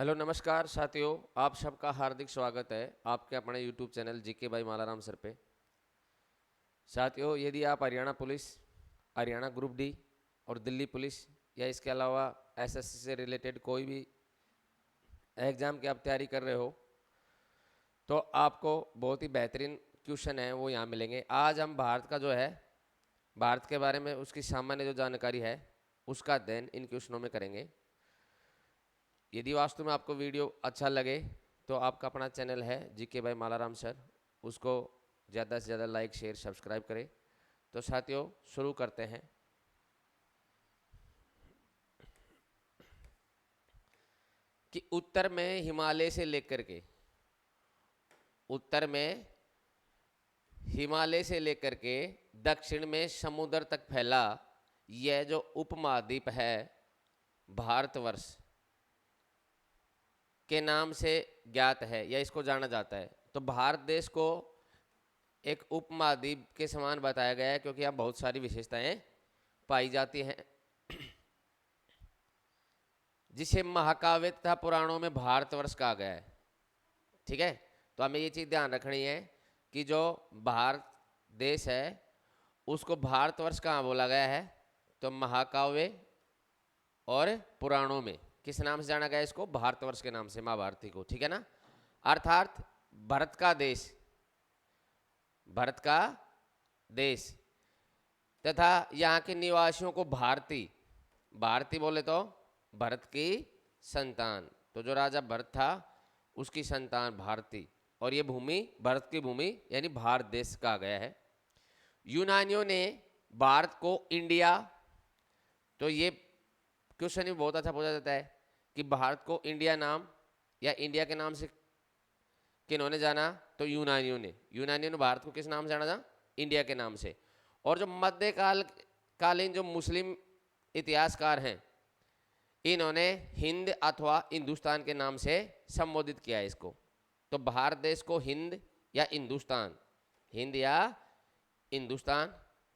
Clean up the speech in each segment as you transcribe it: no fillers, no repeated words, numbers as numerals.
Hello नमस्कार साथियों, आप सबका हार्दिक स्वागत है आपके अपने YouTube channel GK by Malaram sir पे। साथियों, यदि आप Haryana police, Haryana group D और दिल्ली पुलिस या इसके अलावा एसएससी से रिलेटेड कोई भी एग्ज़ाम की आप तैयारी कर रहे हो तो आपको बहुत ही बेहतरीन क्वेश्चन है वो यहाँ मिलेंगे। आज हम भारत का जो है, भारत के बारे में उसकी सामान्य जो जानकारी है उसका अध्ययन इन क्वेश्चनों में करेंगे। यदि वास्तव में आपको वीडियो अच्छा लगे तो आपका अपना चैनल है जीके बाई मालाराम सर, उसको ज़्यादा से ज़्यादा लाइक शेयर सब्सक्राइब करें। तो साथियों शुरू करते हैं। कि उत्तर में हिमालय से लेकर के, उत्तर में हिमालय से लेकर के दक्षिण में समुद्र तक फैला यह जो उपमहाद्वीप है भारतवर्ष के नाम से ज्ञात है या इसको जाना जाता है। तो भारत देश को एक उपमहाद्वीप के समान बताया गया है क्योंकि यहाँ बहुत सारी विशेषताएं पाई जाती हैं, जिसे महाकाव्य तथा पुराणों में भारतवर्ष कहा गया है। ठीक है, तो हमें ये चीज़ ध्यान रखनी है कि जो भारत देश है उसको भारतवर्ष कहाँ बोला गया है, तो महाकाव्य और पुराणों में किस नाम से जाना गया है इसको, भारतवर्ष के नाम से, महाभारती को। ठीक है ना, अर्थात भारत का देश, भारत का देश तथा यहाँ के निवासियों को भारती, भारती बोले तो भरत की संतान, तो जो राजा भरत था उसकी संतान भारती, और ये भूमि भारत की भूमि यानी भारत देश कहा गया है। यूनानियों ने भारत को इंडिया, तो ये क्वेश्चन भी बहुत अच्छा पूछा जाता है कि भारत को इंडिया नाम या इंडिया के नाम से किन्होंने जाना, तो यूनानियों ने भारत को किस नाम से जाना था, इंडिया के नाम से। और जो कालीन जो मुस्लिम इतिहासकार हैं इन्होंने हिंद अथवा हिंदुस्तान के नाम से संबोधित किया है इसको। तो भारत देश को हिंद या हिंदुस्तान, हिंद या हिंदुस्तान,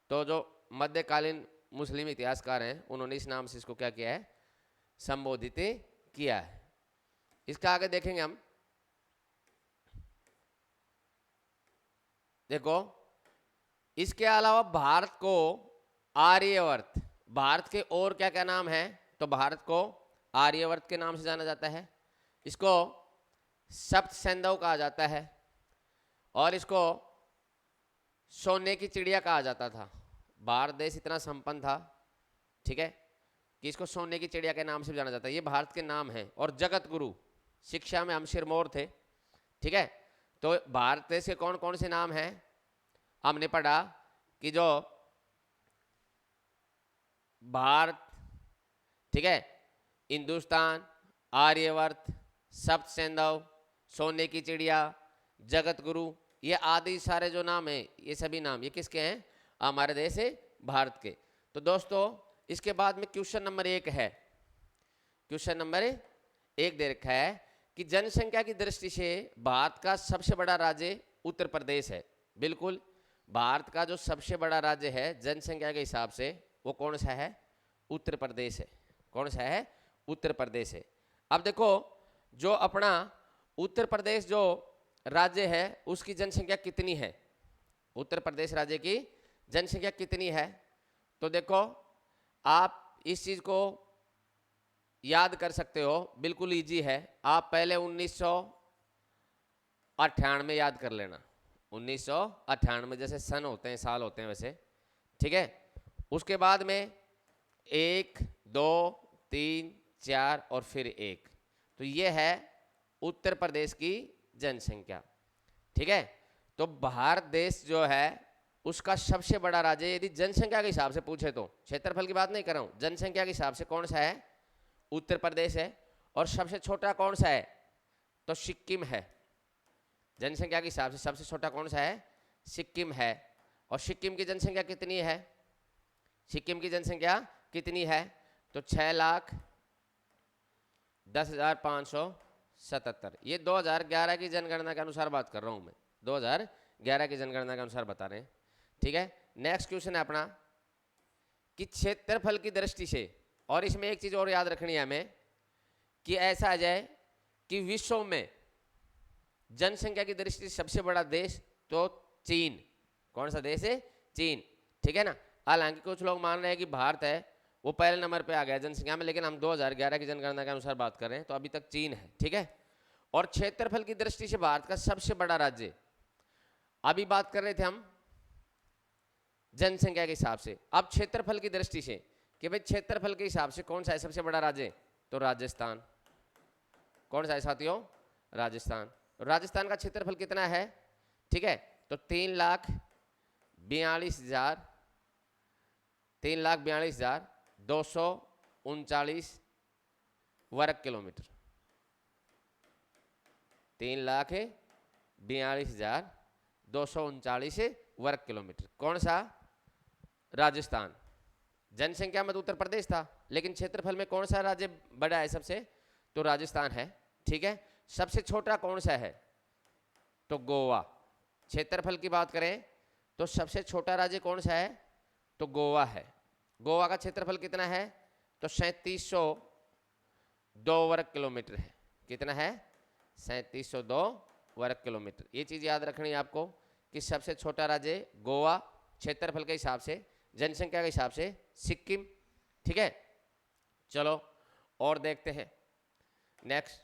तो जो मध्यकालीन मुस्लिम इतिहासकार हैं उन्होंने इस नाम से इसको क्या किया है, संबोधित किया है। इसका आगे देखेंगे हम। देखो, इसके अलावा भारत को आर्यवर्त, भारत के और क्या क्या नाम है, तो भारत को आर्यवर्त के नाम से जाना जाता है, इसको सप्त सैंधव कहा जाता है, और इसको सोने की चिड़िया कहा जाता था। भारत देश इतना संपन्न था, ठीक है, कि इसको सोने की चिड़िया के नाम से जाना जाता है। ये भारत के नाम है। और जगत गुरु, शिक्षा में हम सिरमौर थे, ठीक है। तो भारत देश के कौन कौन से नाम हैं हमने पढ़ा कि जो भारत, ठीक है, हिंदुस्तान, आर्यवर्त, सप्त सैंधव, सोने की चिड़िया, जगत गुरु, ये आदि सारे जो नाम हैं, ये सभी नाम ये किसके हैं, हमारे देश से भारत के। तो दोस्तों इसके बाद में क्वेश्चन नंबर 1 है, क्वेश्चन नंबर 1 दे रखा है कि जनसंख्या की दृष्टि से भारत का सबसे बड़ा राज्य उत्तर प्रदेश है। बिल्कुल, भारत का जो सबसे बड़ा राज्य है जनसंख्या के हिसाब से वो कौन सा है, उत्तर प्रदेश है। कौन सा है, उत्तर प्रदेश है। अब देखो, जो अपना उत्तर प्रदेश जो राज्य है उसकी जनसंख्या कितनी है, उत्तर प्रदेश राज्य की जनसंख्या कितनी है, तो देखो आप इस चीज को याद कर सकते हो, बिल्कुल इजी है। आप पहले 1998 याद कर लेना, 1998 जैसे सन होते हैं, साल होते हैं वैसे, ठीक है। उसके बाद में 1 2 3 4 और फिर 1, तो ये है उत्तर प्रदेश की जनसंख्या, ठीक है। तो भारत देश जो है उसका सबसे बड़ा राज्य, यदि जनसंख्या के हिसाब से पूछे तो, क्षेत्रफल की बात नहीं कर रहा हूं, जनसंख्या के हिसाब से कौन सा है, उत्तर प्रदेश है। और सबसे छोटा कौन सा है, तो सिक्किम है। जनसंख्या के हिसाब से सबसे छोटा कौन सा है, सिक्किम है। और सिक्किम की जनसंख्या कितनी है, सिक्किम की जनसंख्या कितनी है, तो 6,10,577। ये 2011 की जनगणना के अनुसार बात कर रहा हूं मैं, 2011 की जनगणना के अनुसार बता रहे हैं, ठीक है। नेक्स्ट क्वेश्चन है अपना कि क्षेत्रफल की दृष्टि से, और इसमें एक चीज और याद रखनी है हमें कि ऐसा आ जाए कि विश्व में जनसंख्या की दृष्टि से सबसे बड़ा देश तो चीन। कौन सा देश है? चीन। ठीक है ना। हालांकि कुछ लोग मान रहे हैं कि भारत है वो पहले नंबर पे आ गया जनसंख्या में, लेकिन हम 2011 की जनगणना के अनुसार बात कर रहे हैं तो अभी तक चीन है। ठीक है। और क्षेत्रफल की दृष्टि से भारत का सबसे बड़ा राज्य, अभी बात कर रहे थे हम जनसंख्या के हिसाब से, अब क्षेत्रफल की दृष्टि से कि भाई क्षेत्रफल के हिसाब से कौन सा है सबसे बड़ा राज्य, तो राजस्थान। कौन सा है साथियों? राजस्थान। राजस्थान का क्षेत्रफल कितना है? ठीक है, तो 3,42,239 वर्ग किलोमीटर। 3,42,239 वर्ग किलोमीटर। कौन सा? राजस्थान। जनसंख्या में तो उत्तर प्रदेश था, लेकिन क्षेत्रफल में कौन सा राज्य बड़ा है सबसे? तो राजस्थान है। ठीक है। सबसे छोटा कौन सा है? तो गोवा। क्षेत्रफल की बात करें तो सबसे छोटा राज्य कौन सा है? तो गोवा है। गोवा का क्षेत्रफल कितना है? तो 3702 वर्ग किलोमीटर है। कितना है? 3702 वर्ग किलोमीटर। ये चीज याद रखनी है आपको कि सबसे छोटा राज्य गोवा क्षेत्रफल के हिसाब से, जनसंख्या के हिसाब से सिक्किम। ठीक है। चलो और देखते हैं नेक्स्ट।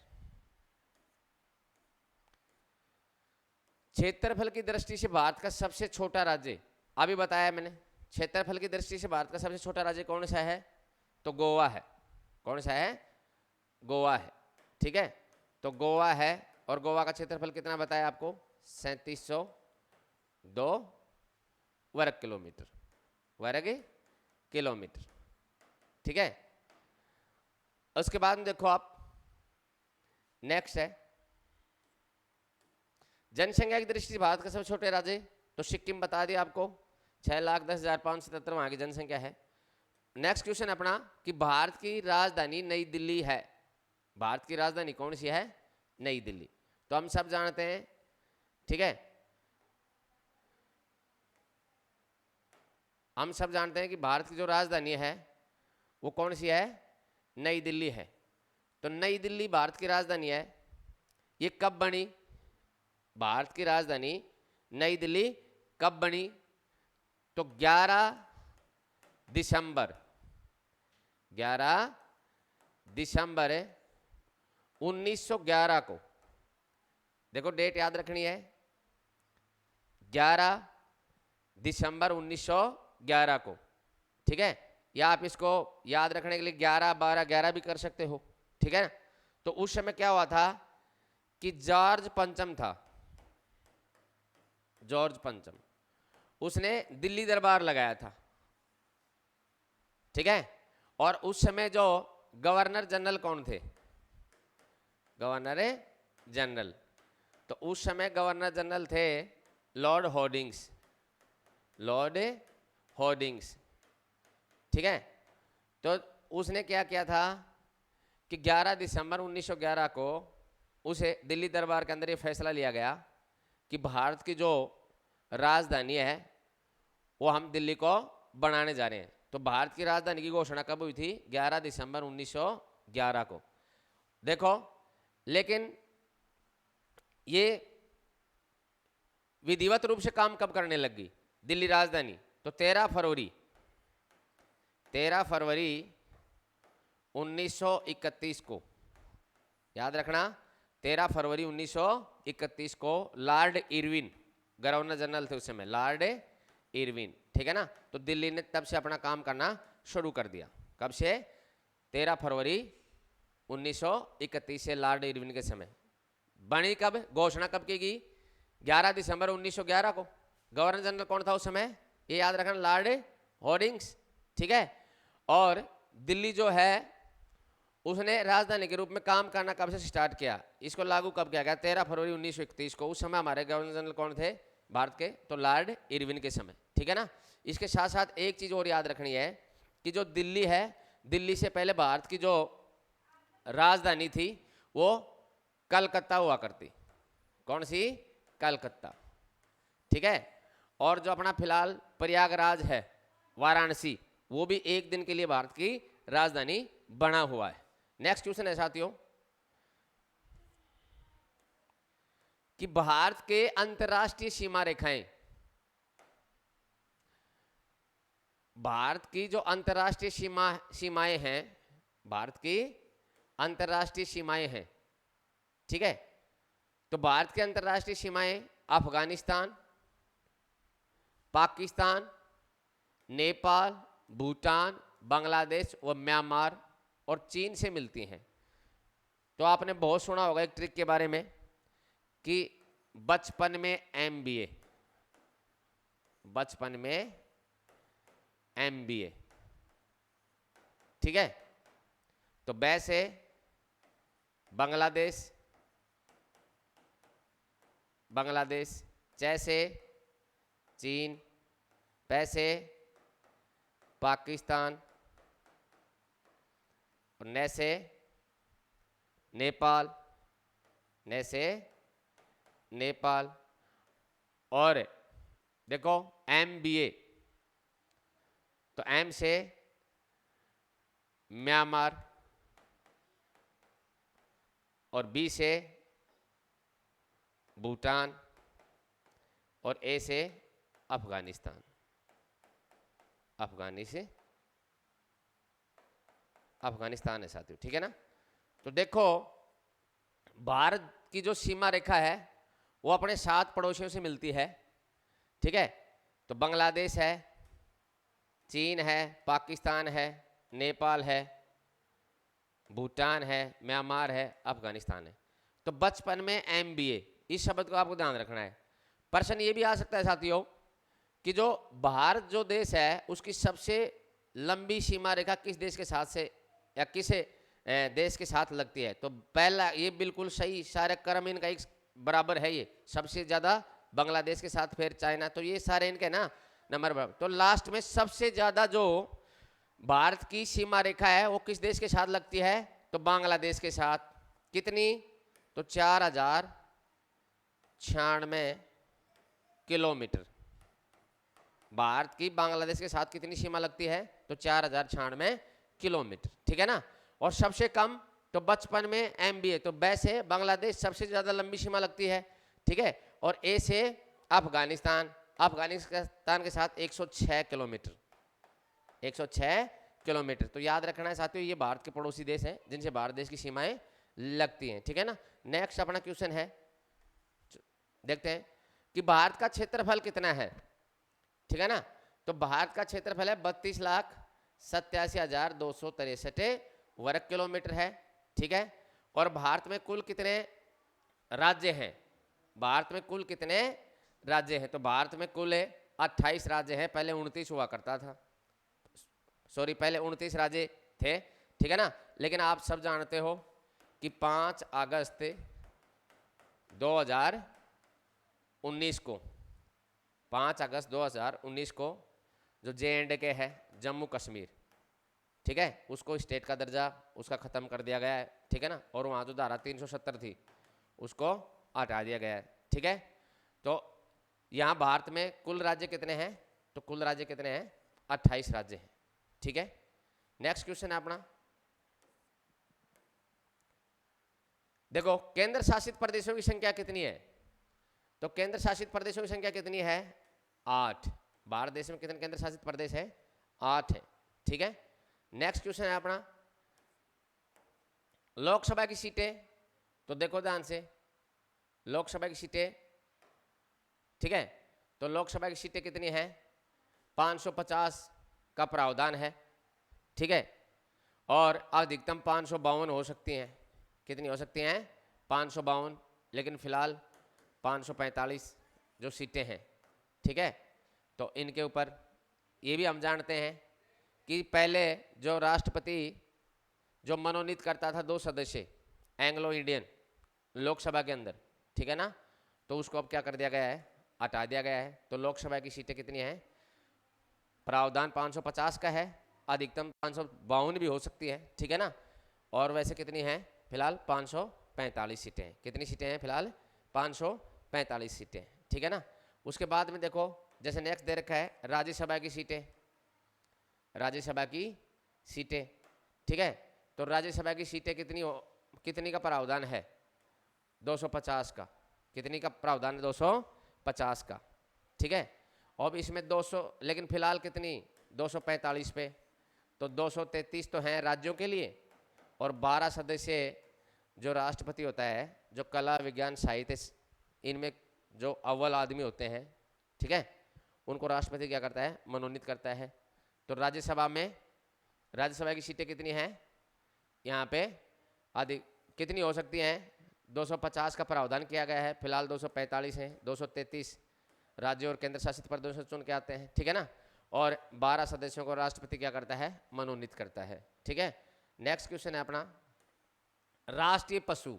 क्षेत्रफल की दृष्टि से भारत का सबसे छोटा राज्य, अभी बताया मैंने, क्षेत्रफल की दृष्टि से भारत का सबसे छोटा राज्य कौन सा है? तो गोवा है। कौन सा है? गोवा है। ठीक है। तो गोवा है और गोवा का क्षेत्रफल कितना बताया आपको? 3702 वर्ग किलोमीटर। वर्ग किलोमीटर। ठीक है। उसके बाद में देखो आप नेक्स्ट है जनसंख्या की दृष्टि से भारत का सबसे छोटे राज्य, तो सिक्किम बता दिया आपको, 6,10,577 वहां की जनसंख्या है। नेक्स्ट क्वेश्चन अपना कि भारत की राजधानी नई दिल्ली है। भारत की राजधानी कौन सी है? नई दिल्ली। तो हम सब जानते हैं। ठीक है। हम सब जानते हैं कि भारत की जो राजधानी है वो कौन सी है? नई दिल्ली है। तो नई दिल्ली भारत की राजधानी है। ये कब बनी? भारत की राजधानी नई दिल्ली कब बनी? तो 11 दिसंबर 1911 को। देखो डेट याद रखनी है, 11 दिसंबर 1911 को। ठीक है। या आप इसको याद रखने के लिए 11, 12, 11 भी कर सकते हो। ठीक है ना। तो उस समय क्या हुआ था कि जॉर्ज पंचम था, जॉर्ज पंचम, उसने दिल्ली दरबार लगाया था। ठीक है। और उस समय जो गवर्नर जनरल कौन थे? Governor general. तो उस समय गवर्नर जनरल थे लॉर्ड होर्डिंग्स। Lord hoardings. ठीक है। तो उसने क्या किया था कि 11 दिसंबर 1911 को उसे दिल्ली दरबार के अंदर ये फैसला लिया गया कि भारत की जो राजधानी है वो हम दिल्ली को बनाने जा रहे हैं। तो भारत की राजधानी की घोषणा कब हुई थी? 11 दिसंबर 1911 को। देखो लेकिन ये विधिवत रूप से काम कब करने लगी दिल्ली राजधानी? तो 13 फरवरी 1931 को, याद रखना 13 फरवरी 1931 को लॉर्ड इरविन गवर्नर जनरल थे उस समय, लॉर्ड इरविन। ठीक है ना। तो दिल्ली ने तब से अपना काम करना शुरू कर दिया। कब से? 13 फरवरी 1931 से लॉर्ड इरविन के समय। बनी कब? घोषणा कब की गई? 11 दिसंबर 1911 को। गवर्नर जनरल कौन था उस समय? ये याद रखना, लॉर्ड होर्डिंग्स। ठीक है। और दिल्ली जो है उसने राजधानी के रूप में काम करना कब से स्टार्ट किया? इसको लागू कब किया गया? 13 फरवरी 1931 को। उस समय हमारे गवर्नर जनरल कौन थे भारत के? तो लॉर्ड इरविन के समय। ठीक है ना। इसके साथ साथ एक चीज और याद रखनी है कि जो दिल्ली है, दिल्ली से पहले भारत की जो राजधानी थी वो कलकत्ता हुआ करती। कौन सी? कलकत्ता। ठीक है। और जो अपना फिलहाल प्रयागराज है, वाराणसी, वो भी एक दिन के लिए भारत की राजधानी बना हुआ है। नेक्स्ट क्वेश्चन है साथियों, कि भारत के अंतर्राष्ट्रीय सीमा रेखाएं, भारत की जो अंतर्राष्ट्रीय सीमाएं हैं, भारत की अंतर्राष्ट्रीय सीमाएं हैं, ठीक है। तो भारत की अंतर्राष्ट्रीय सीमाएं अफगानिस्तान, पाकिस्तान, नेपाल, भूटान, बांग्लादेश और म्यांमार और चीन से मिलती हैं। तो आपने बहुत सुना होगा एक ट्रिक के बारे में कि बचपन में एमबीए, बचपन में एमबीए, ठीक है। तो बै से बांग्लादेश, बांग्लादेश, च से चीन, पै से पाकिस्तान और न से नेपाल, न से नेपाल। और देखो एमबीए, तो एम से म्यांमार और बी से भूटान और ए से अफगानिस्तान, अफगानिस्तान है साथियों, ठीक है ना। तो देखो भारत की जो सीमा रेखा है वो अपने 7 पड़ोसियों से मिलती है, ठीक है। तो बांग्लादेश है, चीन है, पाकिस्तान है, नेपाल है, भूटान है, म्यांमार है, अफगानिस्तान है। तो बचपन में एमबीए, इस शब्द को आपको ध्यान रखना है। प्रश्न ये भी आ सकता है साथियों कि जो भारत जो देश है उसकी सबसे लंबी सीमा रेखा किस देश के साथ से या किस देश के साथ लगती है। तो पहला ये बिल्कुल सही, सारे क्रम इनका एक बराबर है, ये सबसे ज़्यादा बांग्लादेश के साथ, फिर चाइना, तो ये सारे इनके ना नंबर बराबर। तो लास्ट में सबसे ज़्यादा जो भारत की सीमा रेखा है वो किस देश के साथ लगती है, तो बांग्लादेश के साथ। कितनी, तो 4096 किलोमीटर भारत की बांग्लादेश के साथ कितनी सीमा लगती है, तो 4096 किलोमीटर, ठीक है ना। और सबसे कम तो बचपन में एमबीए, तो बै से बांग्लादेश सबसे ज़्यादा लंबी सीमा लगती है, ठीक है। और ए से अफगानिस्तान, अफगानिस्तान के साथ 106 किलोमीटर, 106 किलोमीटर। तो याद रखना है साथियों, ये भारत के पड़ोसी देश हैं जिनसे भारत देश की सीमाएं लगती हैं, ठीक है ना। नेक्स्ट अपना क्वेश्चन है, देखते हैं कि भारत का क्षेत्रफल कितना है, ठीक है ना। तो भारत का क्षेत्रफल है 32,87,263 वर्ग किलोमीटर है, ठीक है। और भारत में कुल कितने राज्य हैं, भारत में कुल कितने राज्य हैं, तो भारत में कुल 28 राज्य हैं। पहले 29 हुआ करता था, सॉरी पहले 29 राज्य थे, ठीक है ना। लेकिन आप सब जानते हो कि 5 अगस्त 2019 को, 5 अगस्त 2019 को जो JNK है, जम्मू कश्मीर, ठीक है, उसको स्टेट का दर्जा उसका ख़त्म कर दिया गया है, ठीक है ना। और वहाँ जो धारा 370 थी उसको हटा दिया गया है, ठीक है। तो यहाँ भारत में कुल राज्य कितने हैं, तो कुल राज्य कितने हैं, 28 राज्य हैं, ठीक है। नेक्स्ट क्वेश्चन है अपना, देखो केंद्र शासित प्रदेशों की संख्या कितनी है, तो केंद्र शासित प्रदेशों की संख्या कितनी है, 8। भारत देश में कितने केंद्र शासित प्रदेश है, 8 है, ठीक है। नेक्स्ट क्वेश्चन है अपना, लोकसभा की सीटें, तो देखो ध्यान से, लोकसभा की सीटें, ठीक है। तो लोकसभा की सीटें कितनी है, 550 का प्रावधान है, ठीक है। और अधिकतम 552 हो सकती हैं, कितनी हो सकती हैं, 552, लेकिन फिलहाल 545 जो सीटें हैं, ठीक है। तो इनके ऊपर ये भी हम जानते हैं कि पहले जो राष्ट्रपति जो मनोनीत करता था 2 सदस्य एंग्लो इंडियन लोकसभा के अंदर, ठीक है ना, तो उसको अब क्या कर दिया गया है, हटा दिया गया है। तो लोकसभा की सीटें कितनी हैं, प्रावधान 550 का है, अधिकतम 552 भी हो सकती है, ठीक है ना। और वैसे कितनी हैं, फिलहाल 545 सीटें हैं। कितनी सीटें हैं फिलहाल, 545 सीटें हैं, ठीक है ना। उसके बाद में देखो जैसे नेक्स्ट दे रखा है राज्यसभा की सीटें, राज्यसभा की सीटें, ठीक है। तो राज्यसभा की सीटें कितनी का प्रावधान है, 250 का, कितनी का प्रावधान है? 250 का, ठीक है। अब इसमें 200, लेकिन फिलहाल कितनी 245 पे, तो 233 तो हैं राज्यों के लिए, और 12 सदस्य जो राष्ट्रपति होता है, जो कला विज्ञान साहित्य इनमें जो अव्वल आदमी होते हैं, ठीक है, उनको राष्ट्रपति क्या करता है? मनोनीत करता है। तो राज्यसभा में, राज्यसभा की सीटें कितनी हैं यहाँ पे? अधिक कितनी हो सकती हैं? 250 का प्रावधान किया गया है, फिलहाल 245 हैं, 233 राज्य और केंद्र शासित प्रदेशों से चुन के आते हैं, ठीक है ना। और 12 सदस्यों को राष्ट्रपति क्या करता है? मनोनीत करता है, ठीक है। नेक्स्ट क्वेश्चन है अपना राष्ट्रीय पशु,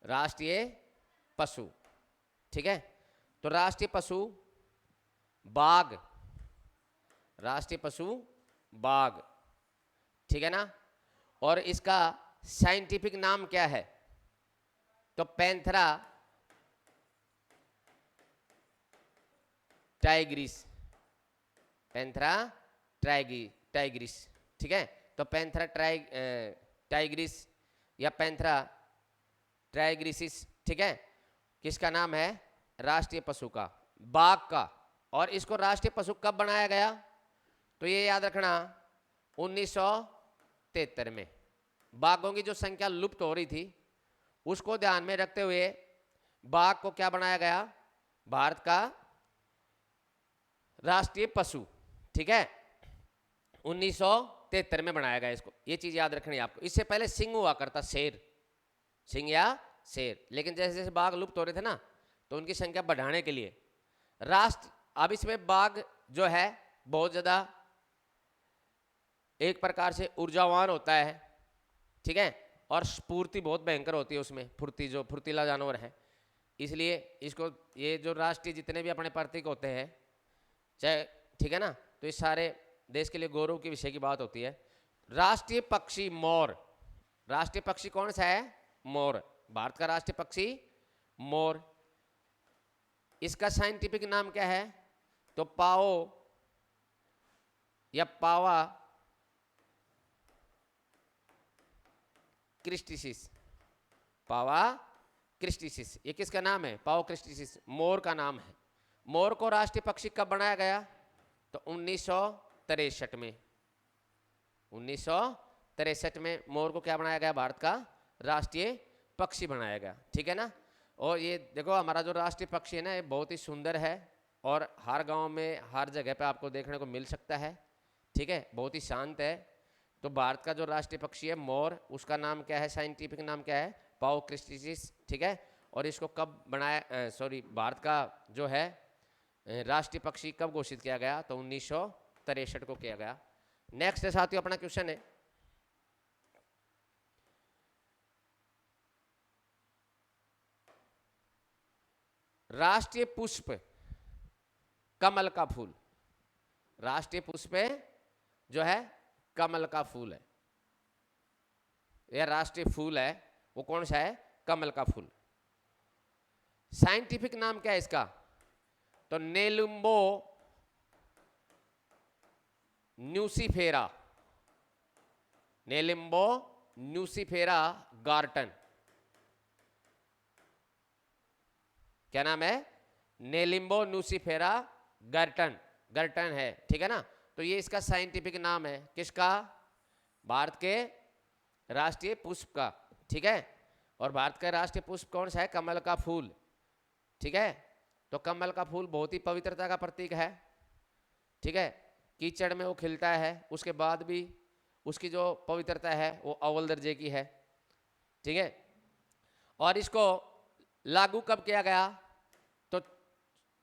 राष्ट्रीय पशु, ठीक है। तो राष्ट्रीय पशु बाघ, राष्ट्रीय पशु बाघ, ठीक है ना। और इसका साइंटिफिक नाम क्या है? तो पैंथरा टाइग्रिस, पैंथरा टाइग्रिस, ठीक है। तो पैंथरा टाइग्रिस या पैंथरा टाइग्रिसिस, ठीक है, किसका नाम है? राष्ट्रीय पशु का, बाघ का। और इसको राष्ट्रीय पशु कब बनाया गया? तो ये याद रखना 1973 में। बाघों की जो संख्या लुप्त हो रही थी उसको ध्यान में रखते हुए बाघ को क्या बनाया गया? भारत का राष्ट्रीय पशु, ठीक है, 1973 में बनाया गया इसको। ये चीज याद रखनी है आपको। इससे पहले सिंह हुआ करता, शेर, सिंह या शेर, लेकिन जैसे जैसे बाघ लुप्त हो रहे थे ना, तो उनकी संख्या बढ़ाने के लिए राष्ट्र, अब इसमें बाघ जो है बहुत ज्यादा एक प्रकार से ऊर्जावान होता है, ठीक है, और स्फूर्ति बहुत भयंकर होती है उसमें, फुर्ती, जो फुर्तीला जानवर है, इसलिए इसको, ये जो राष्ट्रीय जितने भी अपने प्रतीक होते हैं चाहे, ठीक है ना, तो इस सारे देश के लिए गौरव के विषय की बात होती है। राष्ट्रीय पक्षी मोर, राष्ट्रीय पक्षी कौन सा है? मोर, भारत का राष्ट्रीय पक्षी मोर। इसका साइंटिफिक नाम क्या है? तो पाओ या पावा क्रिस्टिसिस, पावा क्रिस्टिसिस, ये किसका नाम है? पाओ क्रिस्टिसिस मोर का नाम है। मोर को राष्ट्रीय पक्षी कब बनाया गया? तो 1963 में, 1963 में मोर को क्या बनाया गया? भारत का राष्ट्रीय पक्षी बनाया गया, ठीक है ना। और ये देखो हमारा जो राष्ट्रीय पक्षी है ना, ये बहुत ही सुंदर है और हर गांव में हर जगह पे आपको देखने को मिल सकता है, ठीक है, बहुत ही शांत है। तो भारत का जो राष्ट्रीय पक्षी है मोर, उसका नाम क्या है? साइंटिफिक नाम क्या है? पाओ क्रिस्टिसिस, ठीक है। और इसको कब बनाया, सॉरी, भारत का जो है राष्ट्रीय पक्षी कब घोषित किया गया? तो 1963 को किया गया। नेक्स्ट है साथियों अपना क्वेश्चन है राष्ट्रीय पुष्प कमल का फूल, राष्ट्रीय पुष्प जो है कमल का फूल है, यह राष्ट्रीय फूल है, वो कौन सा है? कमल का फूल। साइंटिफिक नाम क्या है इसका? तो नेलुम्बो न्यूसीफेरा, नेलिम्बो न्यूसीफेरा गार्टन, क्या नाम है? नेलिम्बो न्यूसीफेरा गर्टन, गर्टन है, ठीक है ना। तो ये इसका साइंटिफिक नाम है, किसका? भारत के राष्ट्रीय पुष्प का, ठीक है। और भारत का राष्ट्रीय पुष्प कौन सा है? कमल का फूल, ठीक है। तो कमल का फूल बहुत ही पवित्रता का प्रतीक है, ठीक है, कीचड़ में वो खिलता है, उसके बाद भी उसकी जो पवित्रता है वो अव्वल दर्जे की है, ठीक है। और इसको लागू कब किया गया? तो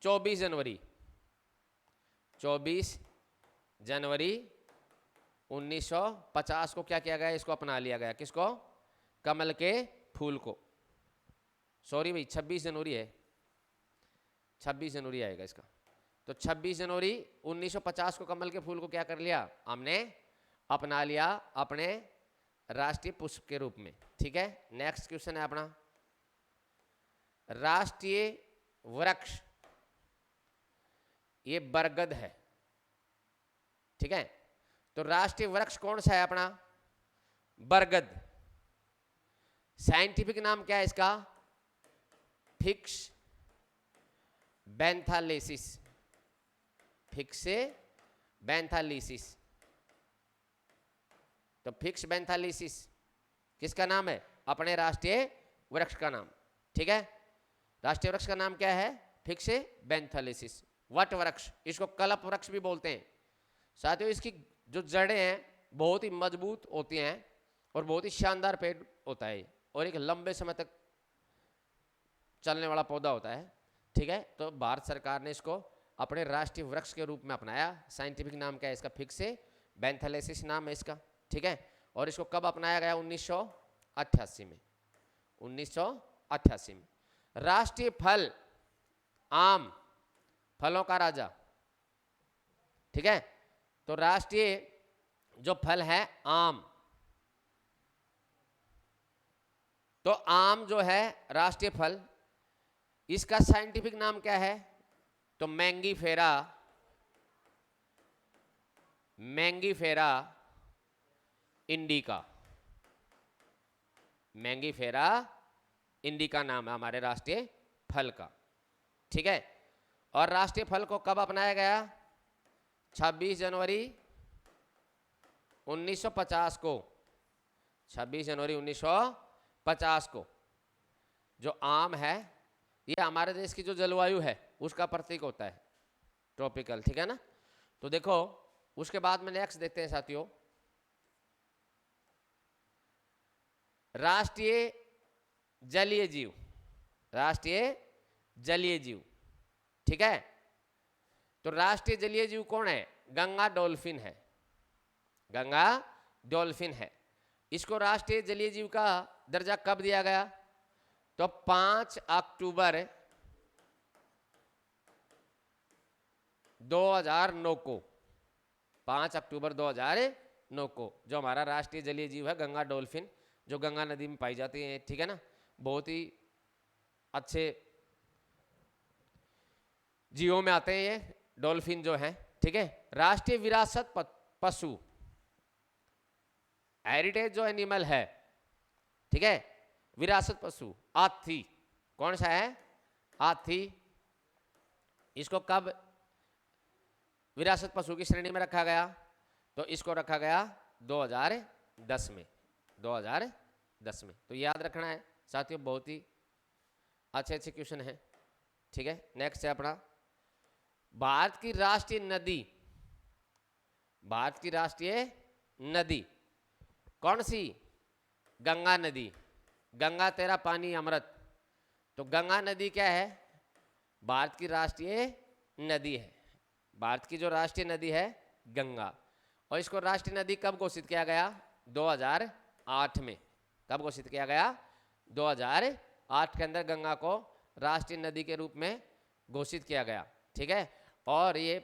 24 जनवरी 1950 को क्या किया गया? इसको अपना लिया गया, किसको? कमल के फूल को। सॉरी भाई, 26 जनवरी है, 26 जनवरी आएगा इसका। तो 26 जनवरी 1950 को कमल के फूल को क्या कर लिया? हमने अपना लिया अपने राष्ट्रीय पुष्प के रूप में, ठीक है। नेक्स्ट क्वेश्चन है अपना राष्ट्रीय वृक्ष, ये बरगद है, ठीक है। तो राष्ट्रीय वृक्ष कौन सा है अपना? बरगद। साइंटिफिक नाम क्या है इसका? फिक्स बैंथालेसिस, फिक्स बैंथालेसिस। तो फिक्स बैंथालेसिस किसका नाम है? अपने राष्ट्रीय वृक्ष का नाम। ठीक है, राष्ट्रीय वृक्ष का नाम क्या है? फिक्स बैंथालेसिस, वट वृक्ष। इसको कल्प वृक्ष भी बोलते हैं। साथियों, इसकी जो जड़ें हैं बहुत ही मजबूत होती हैं और बहुत ही शानदार पेड़ होता है और एक लंबे समय तक चलने वाला पौधा होता है। ठीक है, तो भारत सरकार ने इसको अपने राष्ट्रीय वृक्ष के रूप में अपनाया। साइंटिफिक नाम क्या है इसका? फिक्स बैंथालेसिस नाम है इसका। ठीक है, और इसको कब अपनाया गया? 1988 में। 1988 में। राष्ट्रीय फल आम, फलों का राजा। ठीक है, तो राष्ट्रीय जो फल है आम, तो आम जो है राष्ट्रीय फल, इसका साइंटिफिक नाम क्या है? तो Mangifera, Mangifera indica. Mangifera indica नाम है हमारे राष्ट्रीय फल का। ठीक है, और राष्ट्रीय फल को कब अपनाया गया? 26 जनवरी 1950 को। 26 जनवरी 1950 को जो आम है, ये हमारे देश की जो जलवायु है उसका प्रतीक होता है, ट्रॉपिकल। ठीक है ना? तो देखो, उसके बाद में नेक्स्ट देखते हैं साथियों, राष्ट्रीय जलीय जीव। राष्ट्रीय जलीय जीव। ठीक है, तो राष्ट्रीय जलीय जीव कौन है? गंगा डॉल्फिन है। गंगा डॉल्फिन है। इसको राष्ट्रीय जलीय जीव का दर्जा कब दिया गया? तो 5 अक्टूबर 2009 को। 5 अक्टूबर 2009 को जो हमारा राष्ट्रीय जलीय जीव है गंगा डॉल्फिन, जो गंगा नदी में पाई जाती है। ठीक है ना? बहुत ही अच्छे जीवों में आते हैं ये डॉल्फिन जो है। ठीक है, राष्ट्रीय विरासत पशु, हेरिटेज जो एनिमल है। ठीक है, विरासत पशु हाथी। कौन सा है? हाथी। इसको कब विरासत पशु की श्रेणी में रखा गया? तो इसको रखा गया 2010 में। 2010 में। तो याद रखना है साथियों, बहुत ही अच्छे अच्छे क्वेश्चन है। ठीक है, नेक्स्ट है अपना भारत की राष्ट्रीय नदी। भारत की राष्ट्रीय नदी कौन सी? गंगा नदी। गंगा तेरा पानी अमृत। तो गंगा नदी क्या है? भारत की राष्ट्रीय नदी है। भारत की जो राष्ट्रीय नदी है गंगा। और इसको राष्ट्रीय नदी कब घोषित किया गया? 2008 में। कब घोषित किया गया? 2008 के अंदर गंगा को राष्ट्रीय नदी के रूप में घोषित किया गया। ठीक है, और ये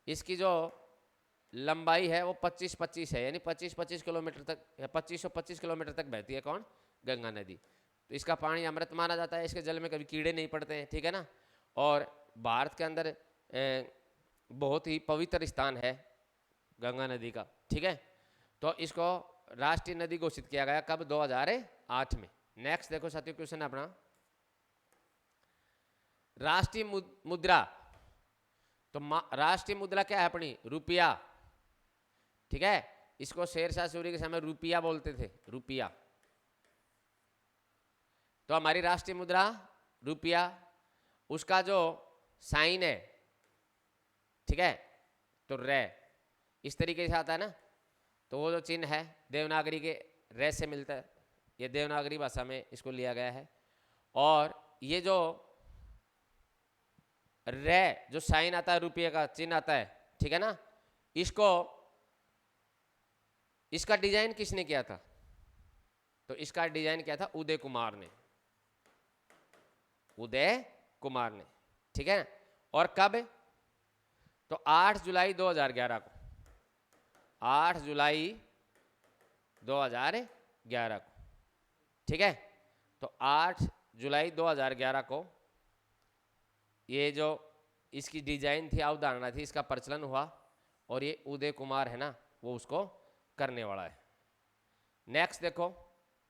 इसकी जो लंबाई है वो 25-25 है, यानी 25-25 किलोमीटर तक, 2525 किलोमीटर तक बहती है। कौन? गंगा नदी। तो इसका पानी अमृत माना जाता है। इसके जल में कभी कीड़े नहीं पड़ते हैं। ठीक है ना? और भारत के अंदर बहुत ही पवित्र स्थान है गंगा नदी का। ठीक है, तो इसको राष्ट्रीय नदी घोषित किया गया कब? 2008 में। नेक्स्ट देखो साथियों क्वेश्चन अपना, राष्ट्रीय मुद्रा। तो राष्ट्रीय मुद्रा क्या है अपनी? रुपया। ठीक है, इसको शेरशाह सूरी के समय रुपया बोलते थे, रुपया। तो हमारी राष्ट्रीय मुद्रा रुपया, उसका जो साइन है, ठीक है, तो रे इस तरीके से आता है ना। तो वो जो चिन्ह है देवनागरी के रे से मिलता है। ये देवनागरी भाषा में इसको लिया गया है। और ये जो रे जो साइन आता है, रुपये का चिन्ह आता है, ठीक है ना, इसको इसका डिजाइन किसने किया था? तो इसका डिजाइन किया था उदय कुमार ने। उदय कुमार ने। ठीक है, और कब? तो 8 जुलाई 2011 को। 8 जुलाई 2011 को। ठीक है, तो 8 जुलाई 2011 को ये जो इसकी डिजाइन थी, अवधारणा थी, इसका प्रचलन हुआ। और ये उदय कुमार है ना, वो उसको करने वाला है। नेक्स्ट देखो,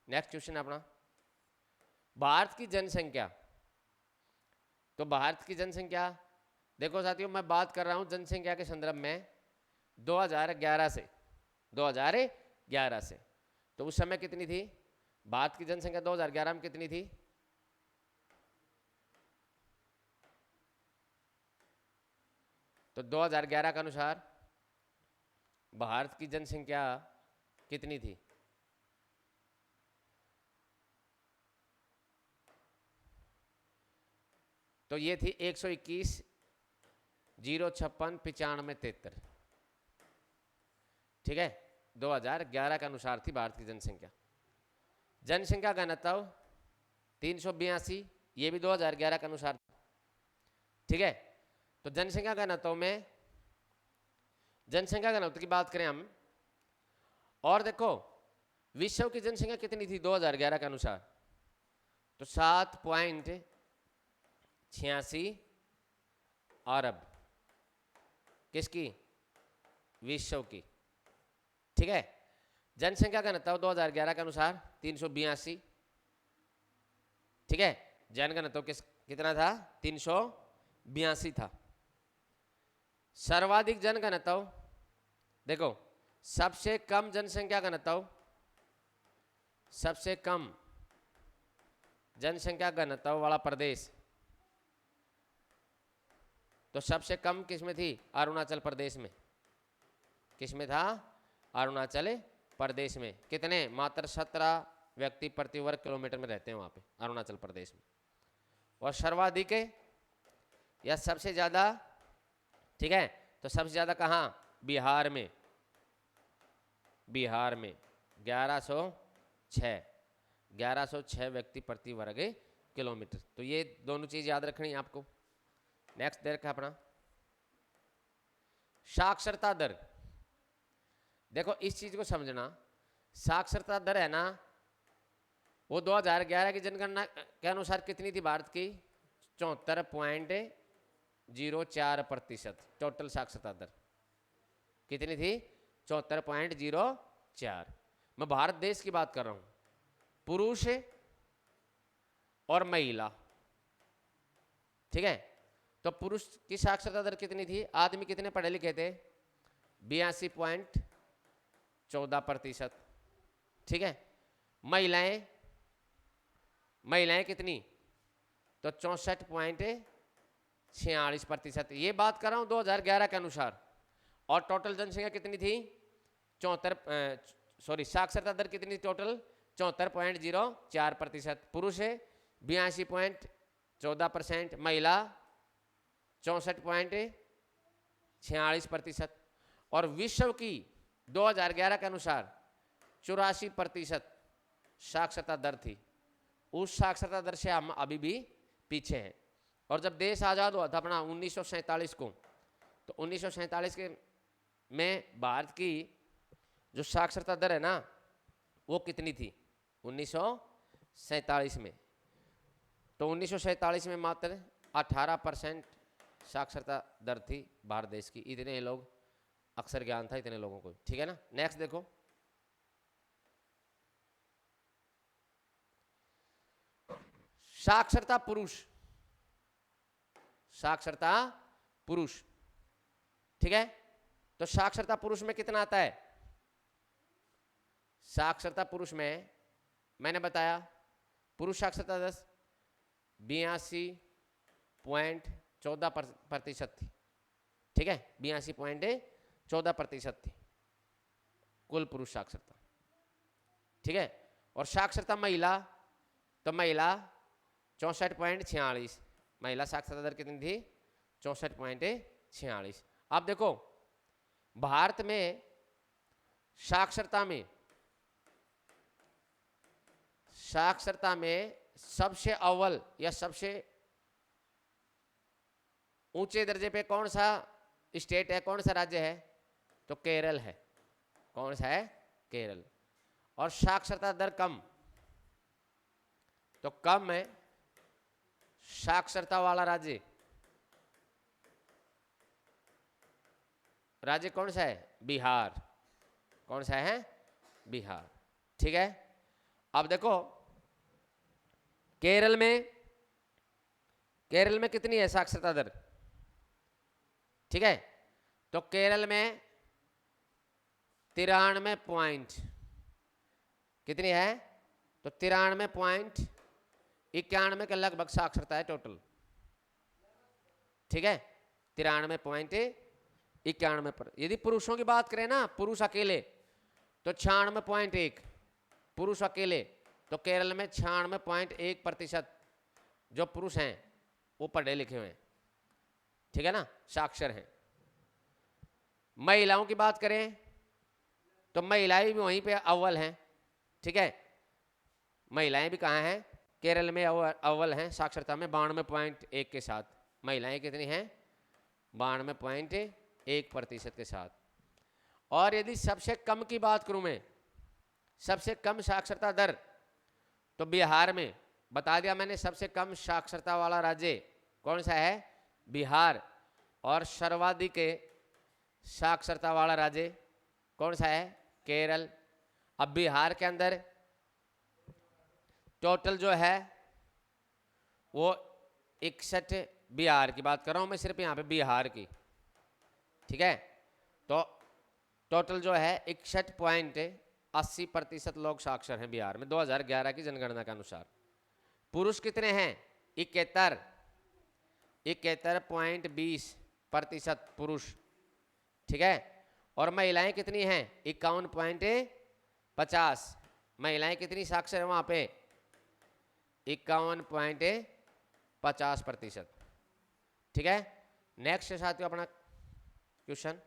नेक्स्ट क्वेश्चन अपना, भारत की जनसंख्या तो भारत की जनसंख्या, देखो साथियों मैं बात कर रहा हूं जनसंख्या के संदर्भ में 2011 से, 2011 से। तो उस समय कितनी थी भारत की जनसंख्या 2011 में कितनी थी? तो 2011 के अनुसार भारत की जनसंख्या कितनी थी? तो ये थी 121,056,95,73। ठीक है, 2011 के अनुसार थी भारत की जनसंख्या। जनसंख्या घनत्व 382, ये भी 2011 के अनुसार। ठीक है, तो जनसंख्या घनत्व में, जनसंख्या घनत्व की बात करें हम, और देखो विश्व की जनसंख्या कितनी थी 2011 के अनुसार? तो 7.86 अरब। किसकी? विश्व की। ठीक है, जनसंख्या घनत्व 2011 के अनुसार 382। ठीक है, जन घनत्व कितना था? 382 था। सर्वाधिक जन घनत्व, देखो सबसे कम जनसंख्या घनत्व, सबसे कम जनसंख्या घनत्व वाला प्रदेश, तो सबसे कम किसमें थी? अरुणाचल प्रदेश में। किसमें था? अरुणाचल प्रदेश में। कितने? मात्र 17 व्यक्ति प्रति वर्ग किलोमीटर में रहते हैं वहां पे, अरुणाचल प्रदेश में। और सर्वाधिक या सबसे ज्यादा, ठीक है, तो सबसे ज्यादा कहाँ? बिहार में। बिहार में 1106 व्यक्ति प्रति वर्ग किलोमीटर। तो ये दोनों चीज याद रखनी है आपको। नेक्स्ट दे रखा अपना साक्षरता दर। देखो इस चीज को समझना, साक्षरता दर है ना, वो 2011 की जनगणना के अनुसार कितनी थी भारत की? 74.04%। टोटल साक्षरता दर कितनी थी? 74.04। मैं भारत देश की बात कर रहा हूं, पुरुष और महिला। ठीक है, तो पुरुष की साक्षरता दर कितनी थी? आदमी कितने पढ़े लिखे थे? 82.14%। ठीक है, महिलाएं, महिलाएं कितनी? तो 64.46%। ये बात कर रहा हूं 2011 के अनुसार। और टोटल जनसंख्या कितनी थी? साक्षरता दर कितनी थी टोटल? 74.04%। पुरुष है 82.14%, महिला 64.46%। और विश्व की 2011 के अनुसार 84% साक्षरता दर थी। उस साक्षरता दर से हम अभी भी पीछे हैं। और जब देश आज़ाद हुआ था अपना 1947 को, तो 1947 के में भारत की जो साक्षरता दर है ना, वो कितनी थी 1947 में? तो 1947 में मात्र 18% साक्षरता दर थी भारत देश की। इतने लोग, अक्षर ज्ञान था इतने लोगों को। ठीक है ना, नेक्स्ट देखो। साक्षरता पुरुष, साक्षरता पुरुष। ठीक है, तो साक्षरता पुरुष में कितना आता है? साक्षरता पुरुष में मैंने बताया पुरुष साक्षरता दर 82.14% थी। ठीक है, 82.14% थी कुल पुरुष साक्षरता। ठीक है, और साक्षरता महिला, तो महिला 64.46। महिला साक्षरता दर कितनी थी? 64.46। आप देखो भारत में साक्षरता में, साक्षरता में सबसे अव्वल या सबसे ऊंचे दर्जे पे कौन सा स्टेट है, कौन सा राज्य है? तो केरल है। कौन सा है? केरल। और साक्षरता दर कम, तो कम है साक्षरता वाला राज्य, राज्य कौन सा है? बिहार। कौन सा है? बिहार। ठीक है, अब देखो केरल में केरल में कितनी है साक्षरता दर? ठीक है, तो केरल में 93 पॉइंट कितनी है? तो 93.91 के लगभग साक्षरता है टोटल। ठीक है, 93.91 पर। यदि पुरुषों की बात करें ना, पुरुष अकेले तो 96.1 पुरुष अकेले, तो केरल में 96.1% जो पुरुष हैं वो पढ़े लिखे हुए हैं। ठीक है ना, साक्षर हैं। महिलाओं की बात करें तो महिलाएं भी वहीं पे अव्वल हैं। ठीक है, महिलाएं भी कहाँ हैं? केरल में अव्वल हैं साक्षरता में 92.1 के साथ। महिलाएं कितनी हैं? 92.1% के साथ। और यदि सबसे कम की बात करूं मैं, सबसे कम साक्षरता दर, तो बिहार में बता दिया मैंने सबसे कम साक्षरता वाला राज्य कौन सा है? बिहार। और सर्वाधिक साक्षरता वाला राज्य कौन सा है? केरल। अब बिहार के अंदर टोटल जो है वो 61, बिहार की बात कर रहा हूं मैं सिर्फ यहाँ पे बिहार की। ठीक है, तो टोटल जो है 61.80% लोग साक्षर हैं बिहार में 2011 की जनगणना के अनुसार। पुरुष कितने हैं? 71.20% पुरुष। ठीक है, और महिलाएं कितनी हैं? 51.50। महिलाएं कितनी साक्षर है वहां पे? 51.50%। ठीक है, नेक्स्ट साथियों अपना क्वेश्चन,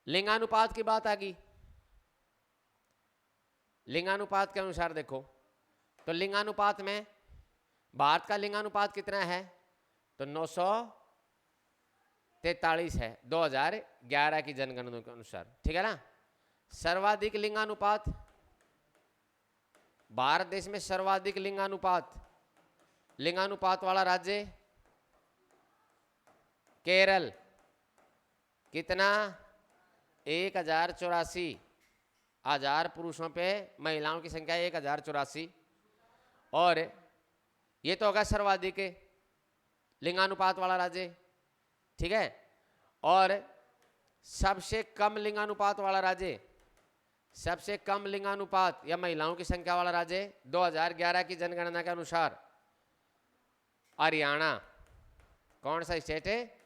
लिंगानुपात की बात आ गई। लिंगानुपात के अनुसार देखो, तो लिंगानुपात में भारत का लिंगानुपात कितना है? तो 943 है 2011 की जनगणना के अनुसार। ठीक है ना। सर्वाधिक लिंगानुपात, भारत देश में सर्वाधिक लिंगानुपात वाला राज्य केरल। कितना? 1084। 1000 पुरुषों पे महिलाओं की संख्या 1084। और ये तो होगा सर्वाधिक लिंगानुपात वाला राज्य। ठीक है, और सबसे कम लिंगानुपात वाला राज्य, सबसे कम लिंगानुपात या महिलाओं की संख्या वाला राज्य 2011 की जनगणना के अनुसार हरियाणा। कौन सा स्टेट है?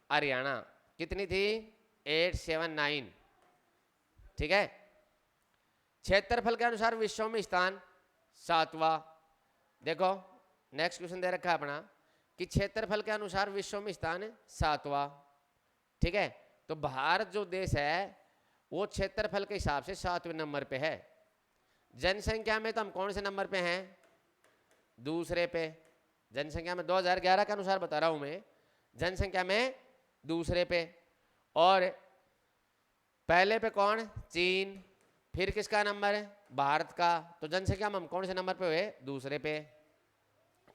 हरियाणा। कितनी थी? 879। ठीक है, क्षेत्रफल के अनुसार विश्व में स्थान 7वां। देखो नेक्स्ट क्वेश्चन दे रखा है अपना कि क्षेत्रफल के अनुसार विश्व में स्थान 7वां। ठीक है, तो भारत जो देश है वो क्षेत्रफल के हिसाब से 7वें नंबर पे है। जनसंख्या में तो हम कौन से नंबर पे हैं? दूसरे पे। जनसंख्या में 2011 के अनुसार बता रहा हूं मैं, जनसंख्या में दूसरे पे। और पहले पे कौन? चीन। फिर किसका नंबर है? भारत का। तो जनसंख्या में हम कौन से नंबर पे हुए? दूसरे पे।